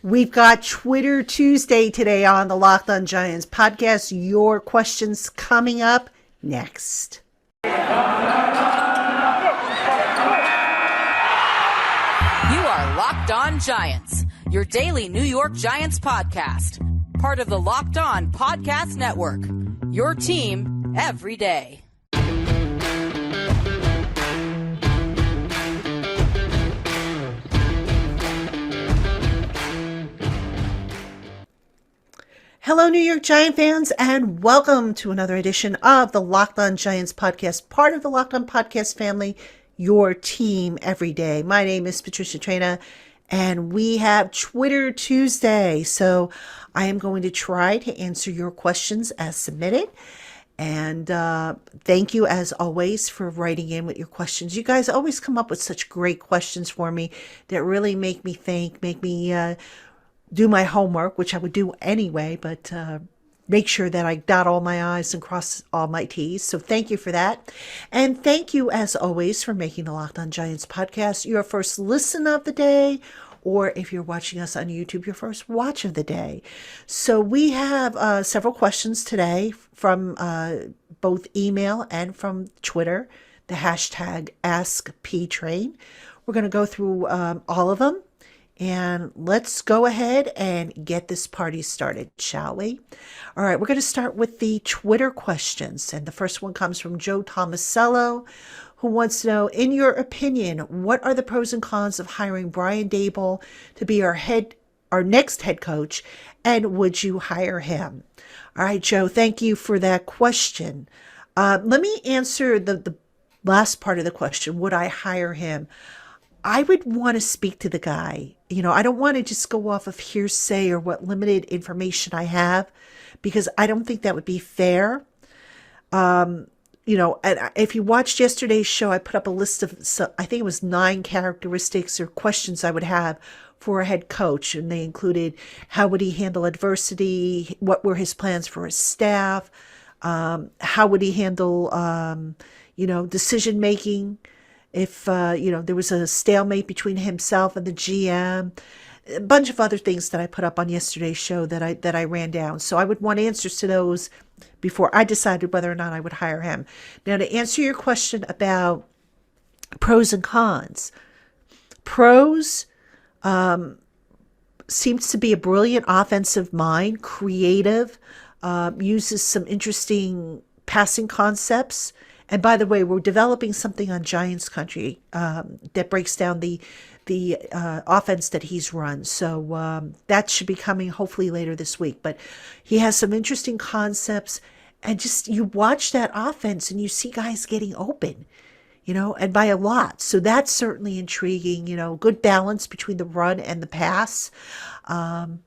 We've got Twitter Tuesday today on the Locked On Giants podcast. Your questions coming up next. You are Locked On Giants, your daily New York Giants podcast. Part of the Locked On Podcast Network, your team every day. Hello, New York Giant fans, and welcome to another edition of the Locked On Giants podcast, part of the Locked On Podcast family, your team every day. My name is Patricia Traina, and we have Twitter Tuesday. So I am going to try to answer your questions as submitted. And thank you, as always, for writing in with your questions. You guys always come up with such great questions for me that really make me think, make me do my homework, which I would do anyway, but make sure that I dot all my I's and cross all my T's. So thank you for that. And thank you, as always, for making the Locked On Giants podcast your first listen of the day, or if you're watching us on YouTube, your first watch of the day. So we have several questions today from both email and from Twitter, the hashtag AskPTrain. We're going to go through all of them. And let's go ahead and get this party started, shall we? All right, we're going to start with the Twitter questions. And the first one comes from Joe Tomasello, who wants to know, in your opinion, what are the pros and cons of hiring Brian Dabel to be our next head coach? And would you hire him? All right, Joe, thank you for that question. Let me answer the last part of the question. Would I hire him? I would want to speak to the guy. I don't want to just go off of hearsay or what limited information I have, because I don't think that would be fair. And if you watched yesterday's show, I put up a list of, I think it was 9 characteristics or questions I would have for a head coach. And they included, how would he handle adversity? What were his plans for his staff? How would he handle, decision making? If, there was a stalemate between himself and the GM, a bunch of other things that I put up on yesterday's show that I ran down. So I would want answers to those before I decided whether or not I would hire him. Now, to answer your question about pros and cons, pros, seems to be a brilliant offensive mind, creative, uses some interesting passing concepts. And by the way, we're developing something on Giants Country that breaks down the offense that he's run. So that should be coming hopefully later this week. But he has some interesting concepts. And just you watch that offense and you see guys getting open, and by a lot. So that's certainly intriguing, good balance between the run and the pass. And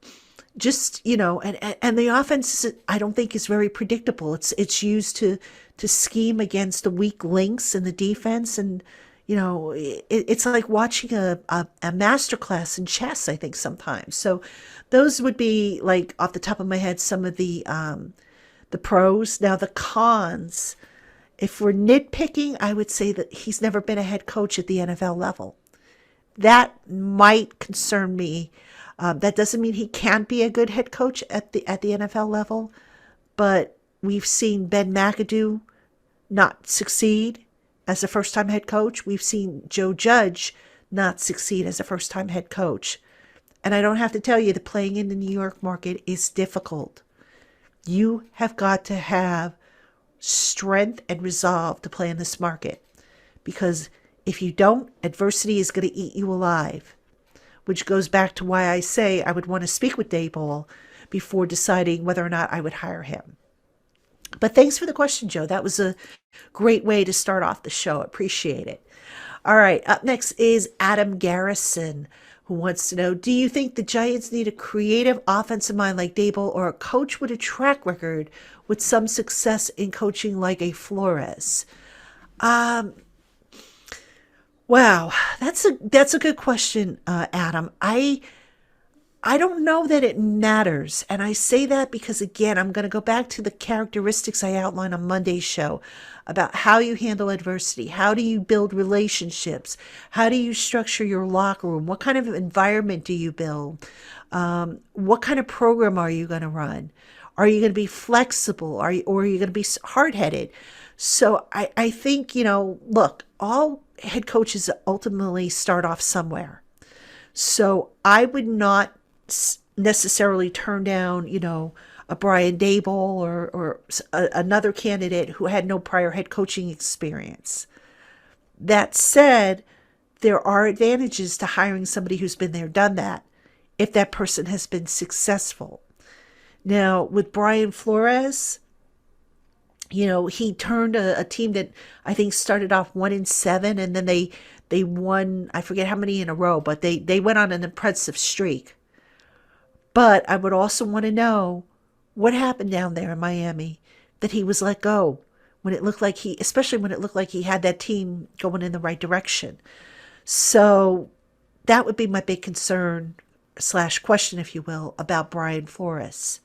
the offense, I don't think, is very predictable. It's used to scheme against the weak links in the defense. And, it's like watching a masterclass in chess, I think, sometimes. So those would be, like, off the top of my head, some of the pros. Now, the cons, if we're nitpicking, I would say that he's never been a head coach at the NFL level. That might concern me. That doesn't mean he can't be a good head coach at the NFL level, but we've seen Ben McAdoo not succeed as a first-time head coach. We've seen Joe Judge not succeed as a first-time head coach. And I don't have to tell you that playing in the New York market is difficult. You have got to have strength and resolve to play in this market, because if you don't, adversity is going to eat you alive, which goes back to why I say I would want to speak with Dabel before deciding whether or not I would hire him. But thanks for the question, Joe. That was a great way to start off the show. Appreciate it. All right. Up next is Adam Garrison, who wants to know, do you think the Giants need a creative offensive mind like Dabel, or a coach with a track record with some success in coaching like a Flores? Wow. That's a good question, Adam. I don't know that it matters. And I say that because, again, I'm going to go back to the characteristics I outlined on Monday's show about how you handle adversity. How do you build relationships? How do you structure your locker room? What kind of environment do you build? What kind of program are you going to run? Are you going to be flexible? Or are you going to be hard-headed? So I think, look, all head coaches ultimately start off somewhere. So I would not necessarily turn down, a Brian Dabel or another candidate who had no prior head coaching experience. That said, there are advantages to hiring somebody who's been there, done that, if that person has been successful. Now, with Brian Flores, he turned a team that I think started off 1-7, and then they won, I forget how many in a row, but they went on an impressive streak. But I would also want to know what happened down there in Miami that he was let go when it looked like especially when it looked like he had that team going in the right direction. So that would be my big concern / question, if you will, about Brian Flores.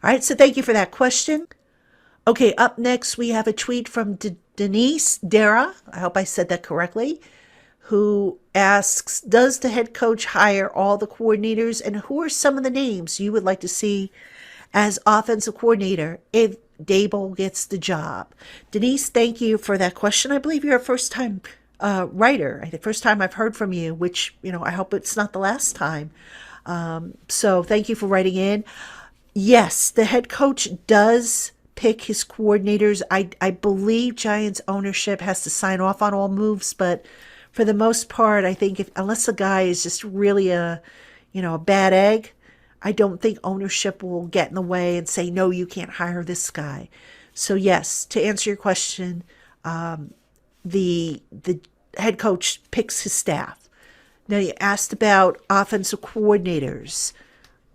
All right, so thank you for that question. Okay, up next we have a tweet from Denise Dara. I hope I said that correctly. Who asks, does the head coach hire all the coordinators, and who are some of the names you would like to see as offensive coordinator if Dabel gets the job? Denise, thank you for that question. I believe you're a first-time writer. The first time I've heard from you, which, I hope it's not the last time. So thank you for writing in. Yes, the head coach does pick his coordinators. I believe Giants ownership has to sign off on all moves, but for the most part, I think unless a guy is just really a bad egg, I don't think ownership will get in the way and say, no, you can't hire this guy. So yes, to answer your question, the head coach picks his staff. Now you asked about offensive coordinators.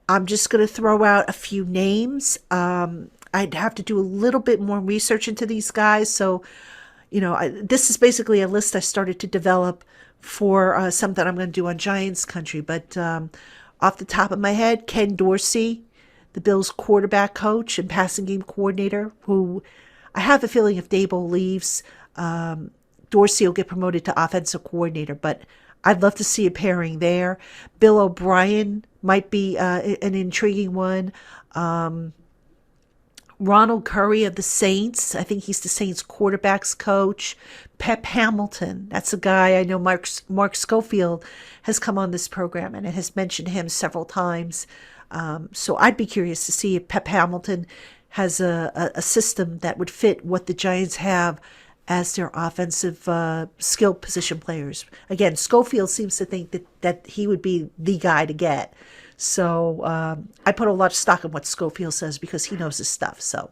I'm just going to throw out a few names. I'd have to do a little bit more research into these guys. So this is basically a list I started to develop for something I'm going to do on Giants Country. But off the top of my head, Ken Dorsey, the Bills quarterback coach and passing game coordinator, who I have a feeling if Dabel leaves, Dorsey will get promoted to offensive coordinator. But I'd love to see a pairing there. Bill O'Brien might be an intriguing one. Ronald Curry of the Saints. I think he's the Saints quarterbacks coach. Pep Hamilton. That's a guy I know Mark Schofield has come on this program and has mentioned him several times. So I'd be curious to see if Pep Hamilton has a system that would fit what the Giants have as their offensive skill position players. Again, Schofield seems to think that he would be the guy to get. So I put a lot of stock in what Schofield says because he knows his stuff. So,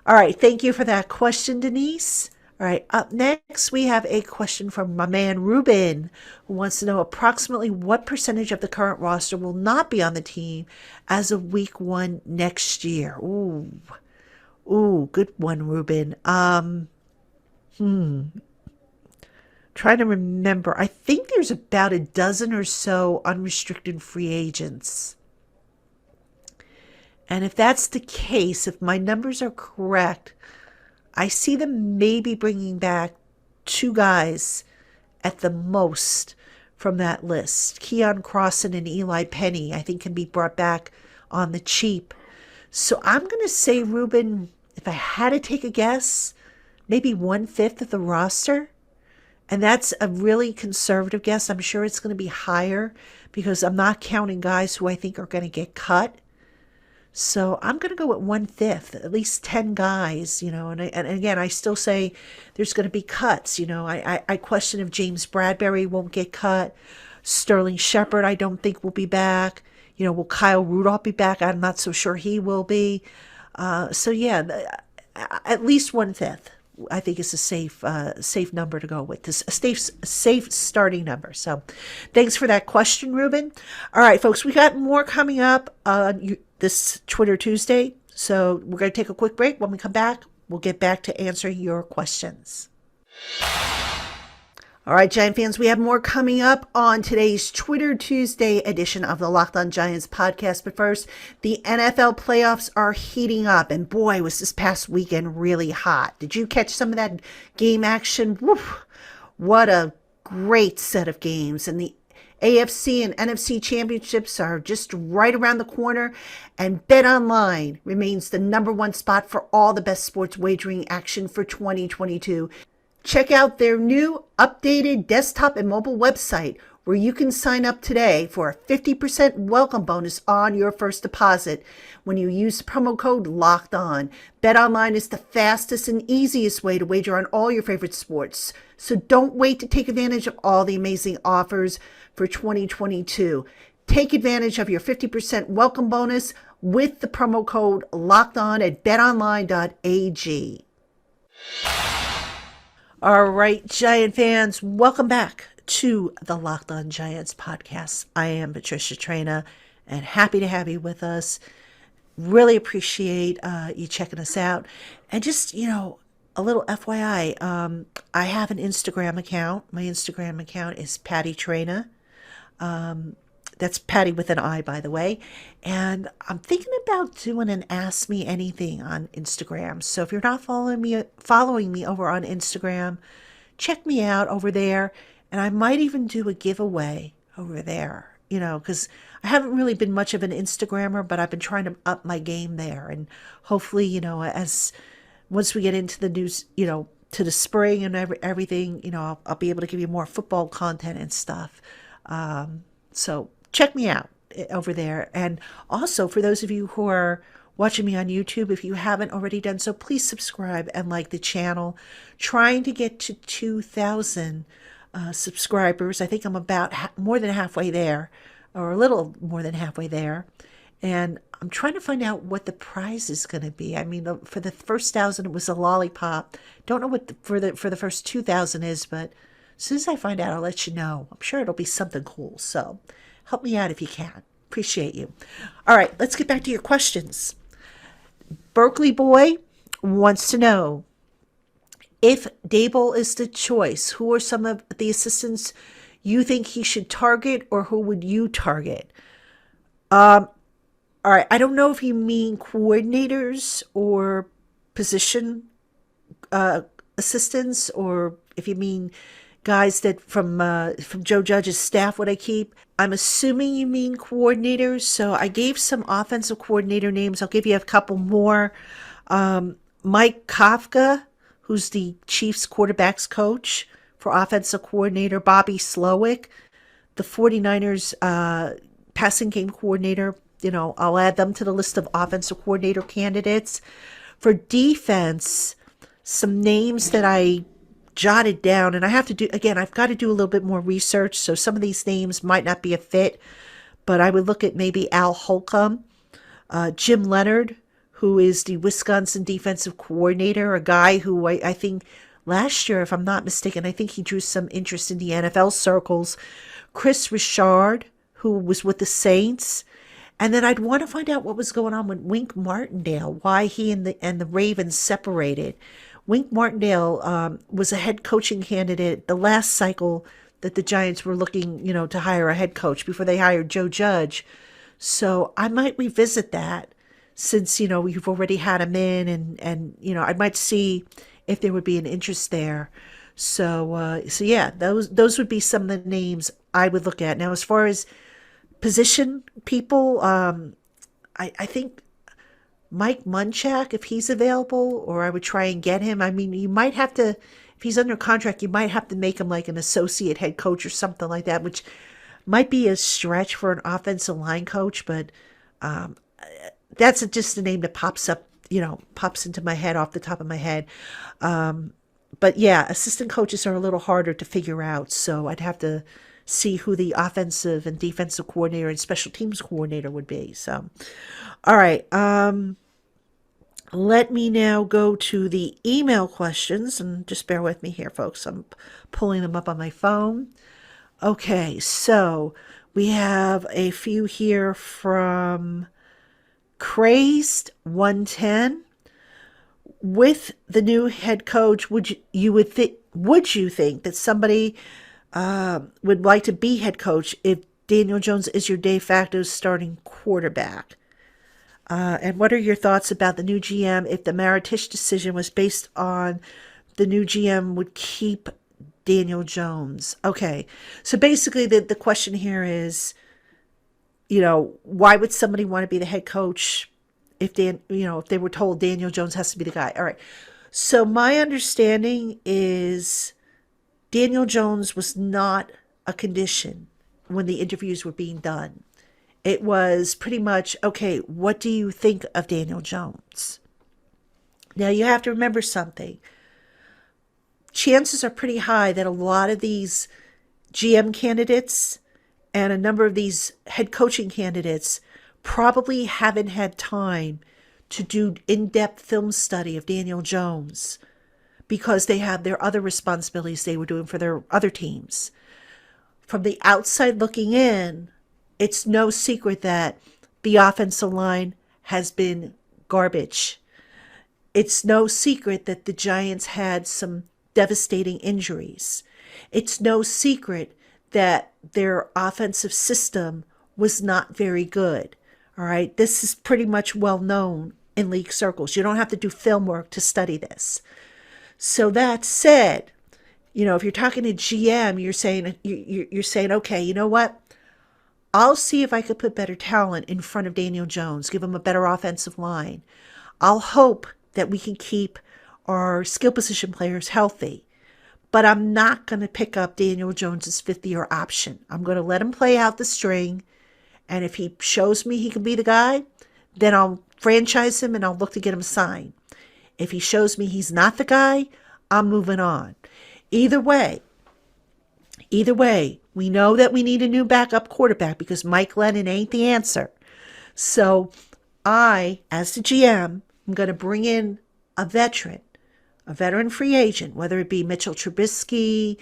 all right. Thank you for that question, Denise. All right. Up next, we have a question from my man, Ruben, who wants to know approximately what percentage of the current roster will not be on the team as of week 1 next year. Ooh, good one, Ruben. Trying to remember. I think there's about a dozen or so unrestricted free agents. And if that's the case, if my numbers are correct, I see them maybe bringing back 2 guys at the most from that list. Keon Crossan and Eli Penny, I think, can be brought back on the cheap. So I'm going to say, Ruben, if I had to take a guess, maybe 1/5 of the roster. And that's a really conservative guess. I'm sure it's going to be higher because I'm not counting guys who I think are going to get cut. So I'm going to go at 1/5, at least 10 guys, and again, I still say there's going to be cuts. I question if James Bradbury won't get cut. Sterling Shepard, I don't think will be back. Will Kyle Rudolph be back? I'm not so sure he will be. So yeah, at least 1/5. I think is a safe number to go with. This a safe starting number. So, thanks for that question, Ruben. All right, folks, we got more coming up on this Twitter Tuesday. So we're going to take a quick break. When we come back, we'll get back to answering your questions. All right, Giant fans, we have more coming up on today's Twitter Tuesday edition of the Locked On Giants podcast. But first, the NFL playoffs are heating up. And boy, was this past weekend really hot. Did you catch some of that game action? Woof. What a great set of games. And the AFC and NFC championships are just right around the corner. And BetOnline remains the number one spot for all the best sports wagering action for 2022. Check out their new updated desktop and mobile website where you can sign up today for a 50% welcome bonus on your first deposit when you use the promo code LOCKEDON. BetOnline is the fastest and easiest way to wager on all your favorite sports. So don't wait to take advantage of all the amazing offers for 2022. Take advantage of your 50% welcome bonus with the promo code LOCKEDON at betonline.ag. All right, Giant fans, welcome back to the Locked On Giants podcast. I am Patricia Traina, and happy to have you with us. Really appreciate you checking us out. And just, a little FYI, I have an Instagram account. My Instagram account is Patty Traina. That's Patty with an I, by the way. And I'm thinking about doing an Ask Me Anything on Instagram. So if you're not following me over on Instagram, check me out over there. And I might even do a giveaway over there, because I haven't really been much of an Instagrammer, but I've been trying to up my game there. And hopefully, as once we get into the news, to the spring and everything, I'll be able to give you more football content and stuff. So check me out over there. And also, for those of you who are watching me on YouTube, if you haven't already done so, please subscribe and like the channel. Trying to get to 2,000 subscribers. I think I'm about more than halfway there, or a little more than halfway there. And I'm trying to find out what the prize is going to be. I mean, for the first 1,000, it was a lollipop. Don't know what for the first 2,000 is, but as soon as I find out, I'll let you know. I'm sure it'll be something cool. So help me out if you can. Appreciate you. All right, let's get back to your questions. Berkeley Boy wants to know, if Dabel is the choice, who are some of the assistants you think he should target, or who would you target? All right, I don't know if you mean coordinators or position assistants, or if you mean guys that from Joe Judge's staff, what I keep. I'm assuming you mean coordinators. So I gave some offensive coordinator names. I'll give you a couple more. Mike Kafka, who's the Chiefs quarterbacks coach, for offensive coordinator. Bobby Slowick, the 49ers passing game coordinator. I'll add them to the list of offensive coordinator candidates. For defense, some names that I jotted down, and I've got to do a little bit more research, so some of these names might not be a fit, but I would look at maybe Al Holcomb, Jim Leonard, who is the Wisconsin defensive coordinator, a guy who I think last year, if I'm not mistaken, I think he drew some interest in the NFL circles. Chris Richard, who was with the Saints. And then I'd want to find out what was going on with Wink Martindale, why he and the Ravens separated. Wink Martindale was a head coaching candidate the last cycle that the Giants were looking, to hire a head coach before they hired Joe Judge. So I might revisit that since, we've already had him in, and I might see if there would be an interest there. So yeah, those would be some of the names I would look at. Now, as far as position people, I think Mike Munchak, if he's available, or I would try and get him. I mean, you might have to, if he's under contract, you might have to make him like an associate head coach or something like that, which might be a stretch for an offensive line coach, but that's just a name that pops into my head off the top of my head. But yeah, assistant coaches are a little harder to figure out, so I'd have to see who the offensive and defensive coordinator and special teams coordinator would be. So, all right. Let me now go to the email questions, and just bear with me here, folks. I'm pulling them up on my phone. Okay, so we have a few here from Crazed 110. with the new head coach, would you think that somebody would like to be head coach if Daniel Jones is your de facto starting quarterback? And what are your thoughts about the new GM if the Maritish decision was based on the new GM would keep Daniel Jones? Okay, so basically the question here is, why would somebody want to be the head coach if if they were told Daniel Jones has to be the guy? All right. So my understanding is Daniel Jones was not a condition when the interviews were being done. It was pretty much, okay, what do you think of Daniel Jones? Now you have to remember something. Chances are pretty high that a lot of these GM candidates and a number of these head coaching candidates probably haven't had time to do in-depth film study of Daniel Jones because they have their other responsibilities they were doing for their other teams. From the outside looking in, it's no secret that the offensive line has been garbage. It's no secret that the Giants had some devastating injuries. It's no secret that their offensive system was not very good. All right. This is pretty much well known in league circles. You don't have to do film work to study this. So that said, if you're talking to GM, you're saying, okay, you know what? I'll see if I could put better talent in front of Daniel Jones, give him a better offensive line. I'll hope that we can keep our skill position players healthy. But I'm not going to pick up Daniel Jones's fifth-year option. I'm going to let him play out the string. And if he shows me he can be the guy, then I'll franchise him and I'll look to get him signed. If he shows me he's not the guy, I'm moving on. Either way, we know that we need a new backup quarterback because Mike Lennon ain't the answer. So I, as the GM, am going to bring in a veteran free agent, whether it be Mitchell Trubisky,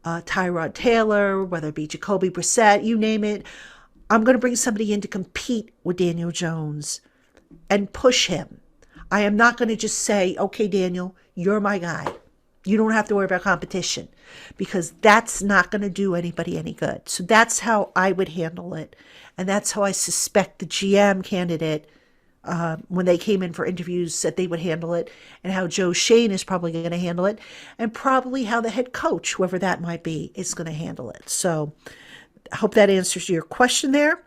Tyrod Taylor, whether it be Jacoby Brissett, you name it. I'm going to bring somebody in to compete with Daniel Jones and push him. I am not going to just say, okay, Daniel, you're my guy. You don't have to worry about competition because that's not going to do anybody any good. So that's how I would handle it. And that's how I suspect the GM candidate, when they came in for interviews, said they would handle it, and how Joe Shane is probably going to handle it, and probably how the head coach, whoever that might be, is going to handle it. So I hope that answers your question there.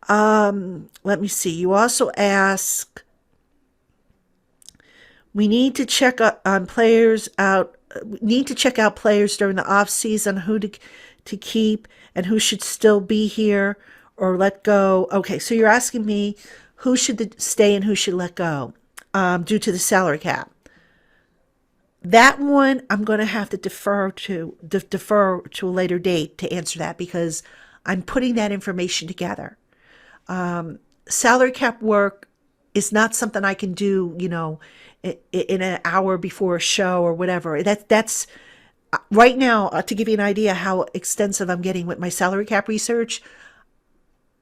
Let me see. You also ask, we need to check on players out. Need to check out players during the off season, who to keep and who should still be here or let go. Okay, so you're asking me who should stay and who should let go due to the salary cap. That one I'm going to have to defer to a later date to answer that because I'm putting that information together. Salary cap work is not something I can do, in an hour before a show or whatever. That's right now, to give you an idea how extensive I'm getting with my salary cap research,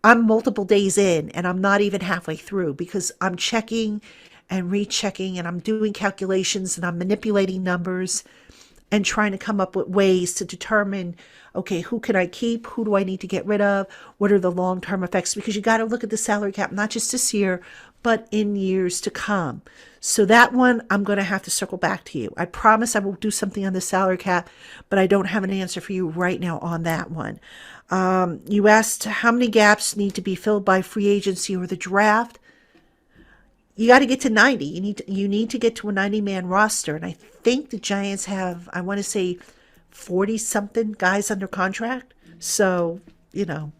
I'm multiple days in and I'm not even halfway through because I'm checking and rechecking and I'm doing calculations and I'm manipulating numbers and trying to come up with ways to determine, okay, who can I keep? Who do I need to get rid of? What are the long-term effects? Because you got to look at the salary cap, not just this year, but in years to come. So that one, I'm going to have to circle back to you. I promise I will do something on the salary cap, but I don't have an answer for you right now on that one. You asked how many gaps need to be filled by free agency or the draft. You got to get to 90. You need to get to a 90-man roster. And I think the Giants have, I want to say, 40-something guys under contract. So, Now,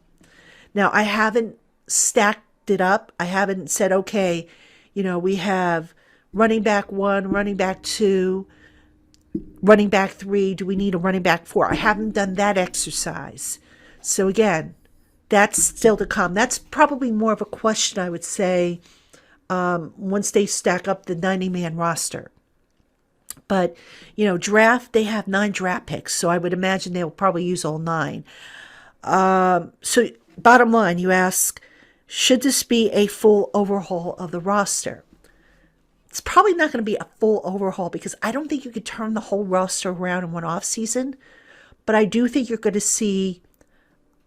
I haven't stacked it up. I haven't said, okay, we have running back 1, running back 2, running back 3. Do we need a running back 4? I haven't done that exercise. So, again, that's still to come. That's probably more of a question, I would say, once they stack up the 90-man roster. But, draft, they have 9 draft picks, so I would imagine they'll probably use all 9. So, bottom line, you ask, should this be a full overhaul of the roster? It's probably not going to be a full overhaul because I don't think you could turn the whole roster around in one off season. But I do think you're going to see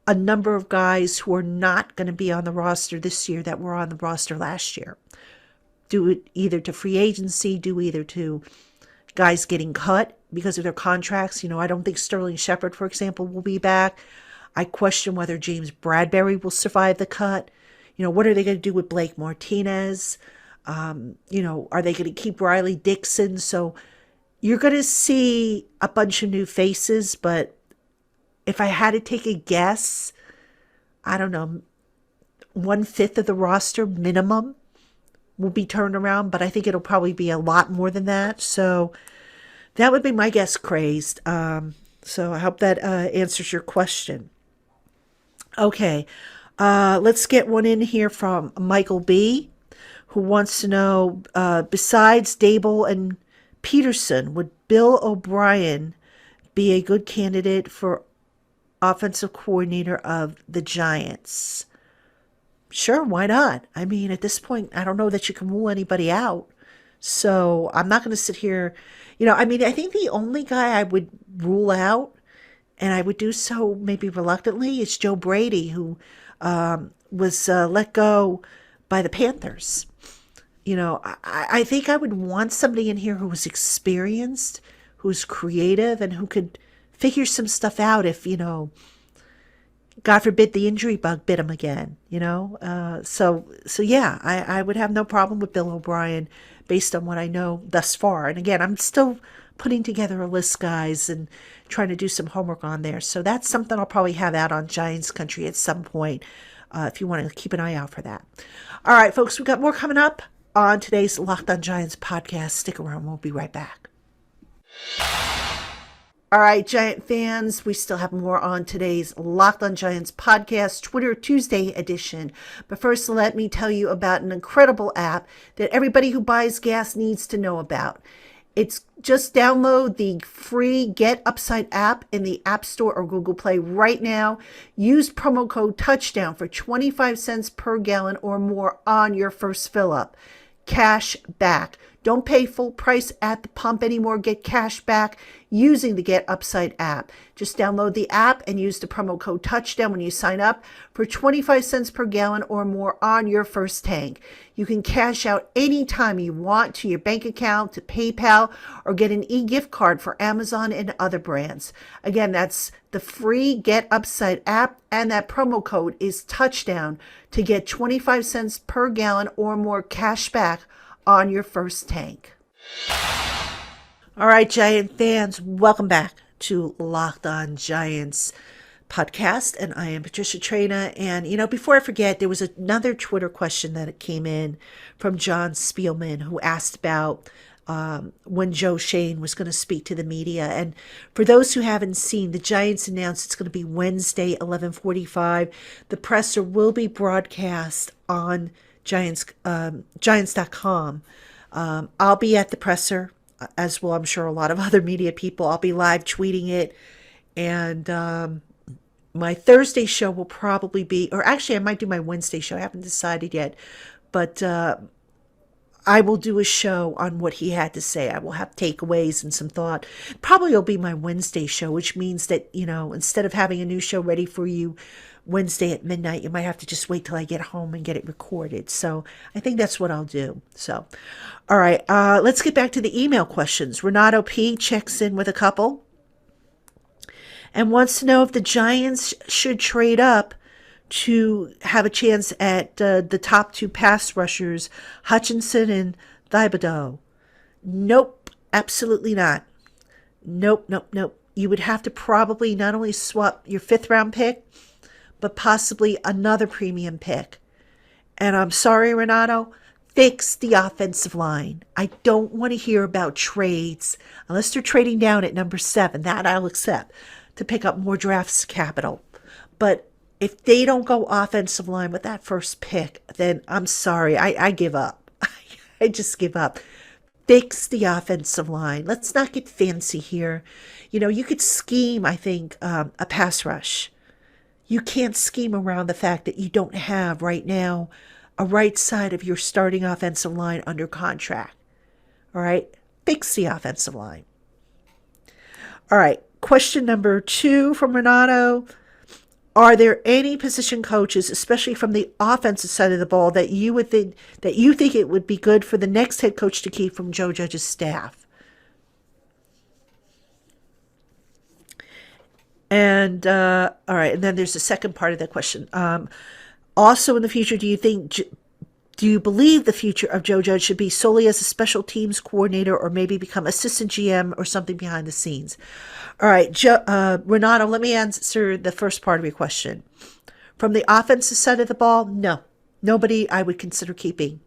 a number of guys who are not going to be on the roster this year that were on the roster last year. Due either to free agency, due either to guys getting cut because of their contracts. You know, I don't think Sterling Shepard, for example, will be back. I question whether James Bradbury will survive the cut. You know, what are they going to do with Blake Martinez? You know, are they going to keep Riley Dixon? So you're going to see a bunch of new faces, but if I had to take a guess, I don't know, 1/5 of the roster minimum will be turned around, but I think it'll probably be a lot more than that. So that would be my guess, Crazed. So I hope that answers your question. Okay, let's get one in here from Michael B., who wants to know, besides Dabel and Peterson, would Bill O'Brien be a good candidate for offensive coordinator of the Giants? Sure, why not? I mean, at this point, I don't know that you can rule anybody out. So I'm not going to sit here. You know, I mean, I think the only guy I would rule out, and I would do so maybe reluctantly, is Joe Brady, who was let go by the Panthers. You know, I think I would want somebody in here who was experienced, who's creative, and who could figure some stuff out if, you know, God forbid the injury bug bit him again, you know. So yeah, I would have no problem with Bill O'Brien based on what I know thus far. And again, I'm still putting together a list, guys, and trying to do some homework on there. So that's something I'll probably have out on Giants Country at some point, if you want to keep an eye out for that. All right, folks, we've got more coming up on today's Locked On Giants podcast. Stick around. We'll be right back. All right, Giant fans, we still have more on today's Locked On Giants podcast, Twitter Tuesday edition. But first, let me tell you about an incredible app that everybody who buys gas needs to know about. It's just download the free Get Upside app in the App Store or Google Play right now. Use promo code Touchdown for 25 cents per gallon or more on your first fill up. Cash back. Don't pay full price at the pump anymore. Get cash back using the Get Upside app. Just download the app and use the promo code Touchdown when you sign up for 25 cents per gallon or more on your first tank. You can cash out anytime you want to your bank account, to PayPal, or get an e-gift card for Amazon and other brands. Again, that's the free Get Upside app, and that promo code is Touchdown to get 25 cents per gallon or more cash back on your first tank. All right, Giant fans, welcome back to Locked On Giants podcast, and I am Patricia Traina. And, you know, before I forget, there was another Twitter question that came in from John Spielman, who asked about when Joe Shane was going to speak to the media. And for those who haven't seen, the Giants announced it's going to be Wednesday, 11:45. The presser will be broadcast on Giants.com. I'll be at the presser, as will I'm sure a lot of other media people. I'll be live tweeting it. And my Thursday show will probably be, or actually I might do my Wednesday show. I haven't decided yet. But I will do a show on what he had to say. I will have takeaways and some thought. Probably it'll be my Wednesday show, which means that, you know, instead of having a new show ready for you Wednesday at midnight, you might have to just wait till I get home and get it recorded. So I think that's what I'll do. So, all right, let's get back to the email questions. Renato P. checks in with a couple and wants to know if the Giants should trade up to have a chance at the top two pass rushers, Hutchinson and Thibodeau. Nope, absolutely not. Nope. You would have to probably not only swap your 5th round pick, but possibly another premium pick. And I'm sorry, Renato, fix the offensive line. I don't want to hear about trades unless they're trading down at number 7. That I'll accept to pick up more drafts capital. But if they don't go offensive line with that first pick, then I'm sorry. I give up. I just give up. Fix the offensive line. Let's not get fancy here. You know, you could scheme, I think, a pass rush. You can't scheme around the fact that you don't have right now a right side of your starting offensive line under contract. All right. Fix the offensive line. All right. Question number 2 from Renato. Are there any position coaches, especially from the offensive side of the ball, that you think it would be good for the next head coach to keep from Joe Judge's staff? And all right, and then there's a second part of that question. Also, in the future, do you believe the future of Joe Judge should be solely as a special teams coordinator, or maybe become assistant GM or something behind the scenes? All right, Renato, let me answer the first part of your question. From the offensive side of the ball, no. Nobody I would consider keeping.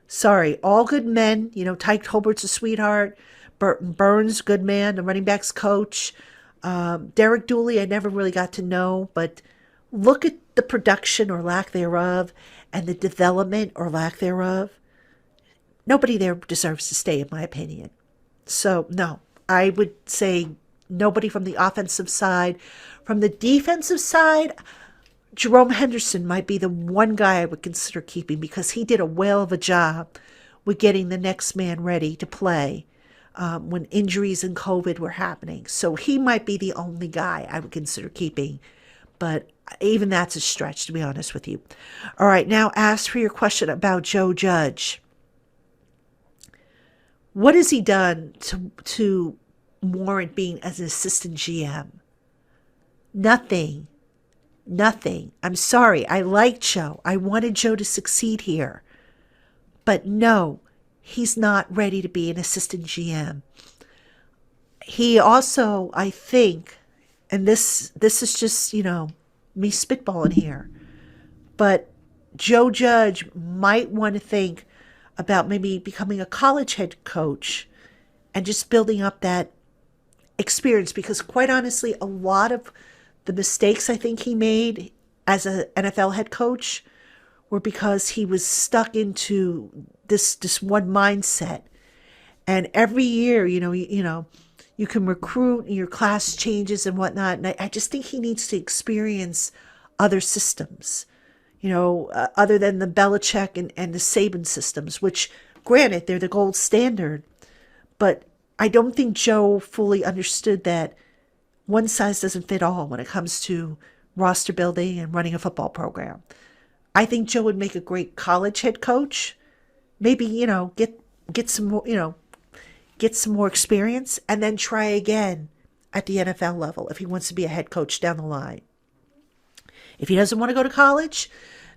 Sorry, all good men. Tyke Holbert's a sweetheart. Burton Burns, good man, the running backs coach. Derek Dooley, I never really got to know, but look at the production or lack thereof and the development or lack thereof. Nobody there deserves to stay, in my opinion. So, no, I would say nobody from the offensive side. From the defensive side, Jerome Henderson might be the one guy I would consider keeping, because he did a whale of a job with getting the next man ready to play when injuries and COVID were happening. So he might be the only guy I would consider keeping. But even that's a stretch, to be honest with you. All right, now as for your question about Joe Judge. What has he done to warrant being as an assistant GM? Nothing. I'm sorry. I liked Joe. I wanted Joe to succeed here. But no, he's not ready to be an assistant GM. He also, I think, and this is just, me spitballing here, but Joe Judge might want to think about maybe becoming a college head coach and just building up that experience, because quite honestly, a lot of the mistakes I think he made as an NFL head coach were because he was stuck into this one mindset. And every year, you can recruit and your class changes and whatnot. And I just think he needs to experience other systems, other than the Belichick and the Saban systems, which granted, they're the gold standard. But I don't think Joe fully understood that one size doesn't fit all when it comes to roster building and running a football program. I think Joe would make a great college head coach. Maybe, get some more, get some more experience, and then try again at the NFL level if he wants to be a head coach down the line. If he doesn't want to go to college,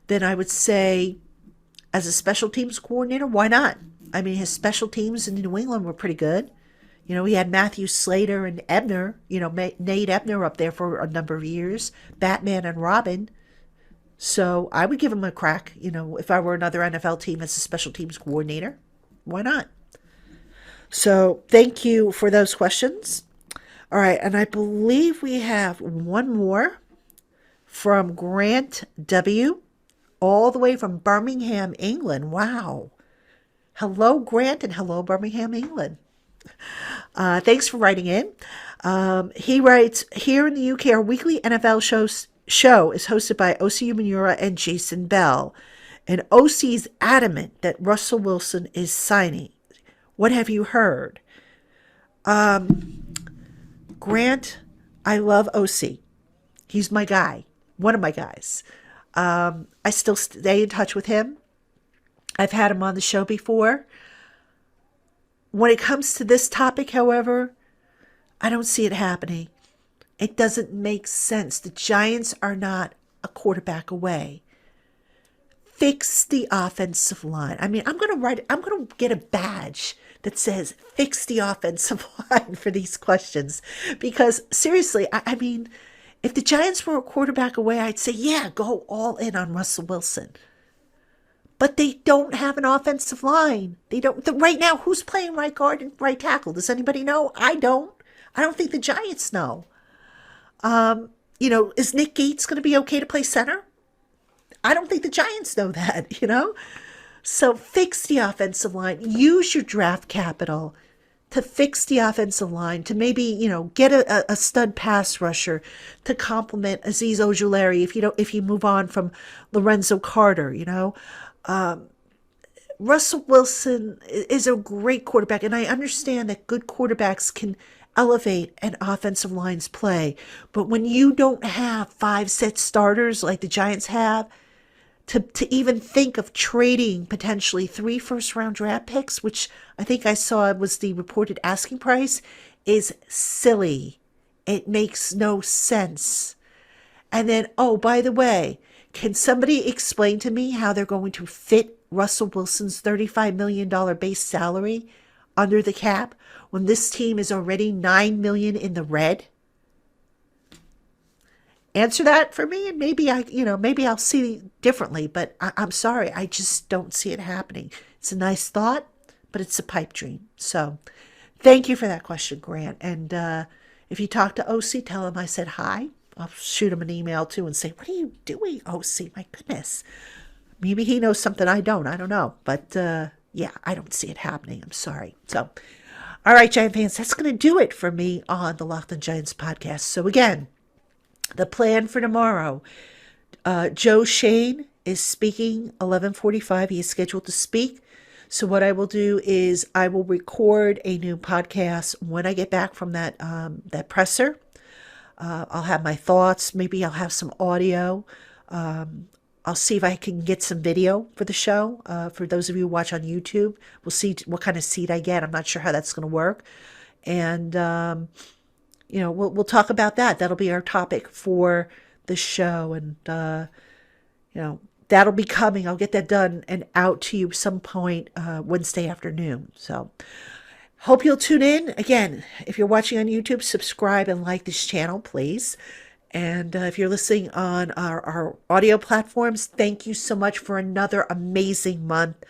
then I would say as a special teams coordinator, why not? I mean, his special teams in New England were pretty good. He had Matthew Slater and Ebner, Nate Ebner up there for a number of years, Batman and Robin. So I would give him a crack, if I were another NFL team as a special teams coordinator. Why not? So thank you for those questions. All right, and I believe we have one more from Grant W., all the way from Birmingham, England. Wow. Hello, Grant, and hello, Birmingham, England. Thanks for writing in. He writes, here in the UK, our weekly NFL show is hosted by O.C. Umenyiora and Jason Bell. And O.C.'s adamant that Russell Wilson is signing. What have you heard? Grant, I love O.C. He's my guy. One of my guys. I still stay in touch with him. I've had him on the show before. When it comes to this topic, however, I don't see it happening. It doesn't make sense. The Giants are not a quarterback away. Fix the offensive line. I mean, I'm going to get a badge that says fix the offensive line for these questions. Because seriously, I mean, if the Giants were a quarterback away, I'd say, yeah, go all in on Russell Wilson. But they don't have an offensive line. They don't. Right now, who's playing right guard and right tackle? Does anybody know? I don't. I don't think the Giants know. Is Nick Gates going to be okay to play center? I don't think the Giants know that, So fix the offensive line. Use your draft capital to fix the offensive line, to maybe, get a stud pass rusher to complement Azeez Ojulari if you move on from Lorenzo Carter, Russell Wilson is a great quarterback, and I understand that good quarterbacks can elevate an offensive line's play. But when you don't have 5 set starters like the Giants have, to even think of trading potentially 3 first-round draft picks, which I think I saw was the reported asking price, is silly. It makes no sense. And then, oh, by the way, can somebody explain to me how they're going to fit Russell Wilson's $35 million base salary under the cap when this team is already $9 million in the red? Answer that for me, and maybe maybe I'll see differently. But I'm sorry, I just don't see it happening. It's a nice thought, but it's a pipe dream. So, thank you for that question, Grant. And if you talk to OC, tell him I said hi. I'll shoot him an email too and say, "What are you doing, OC? My goodness." Maybe he knows something I don't. I don't know. But yeah, I don't see it happening. I'm sorry. So, all right, Giant fans, that's going to do it for me on the Locked on Giants podcast. So again, the plan for tomorrow, Joe Shane is speaking 11:45. He is scheduled to speak. So what I will do is I will record a new podcast when I get back from that presser. I'll have my thoughts. Maybe I'll have some audio. I'll see if I can get some video for the show. For those of you who watch on YouTube, we'll see what kind of seed I get. I'm not sure how that's going to work. And, we'll talk about that. That'll be our topic for the show. And, that'll be coming. I'll get that done and out to you some point Wednesday afternoon. So hope you'll tune in. Again, if you're watching on YouTube, subscribe and like this channel, please. And if you're listening on our audio platforms, thank you so much for another amazing month.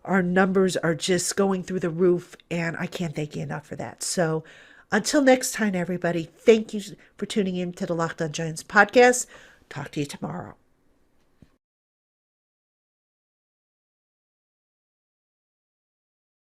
Our numbers are just going through the roof, and I can't thank you enough for that. So until next time, everybody, thank you for tuning in to the Locked on Giants podcast. Talk to you tomorrow.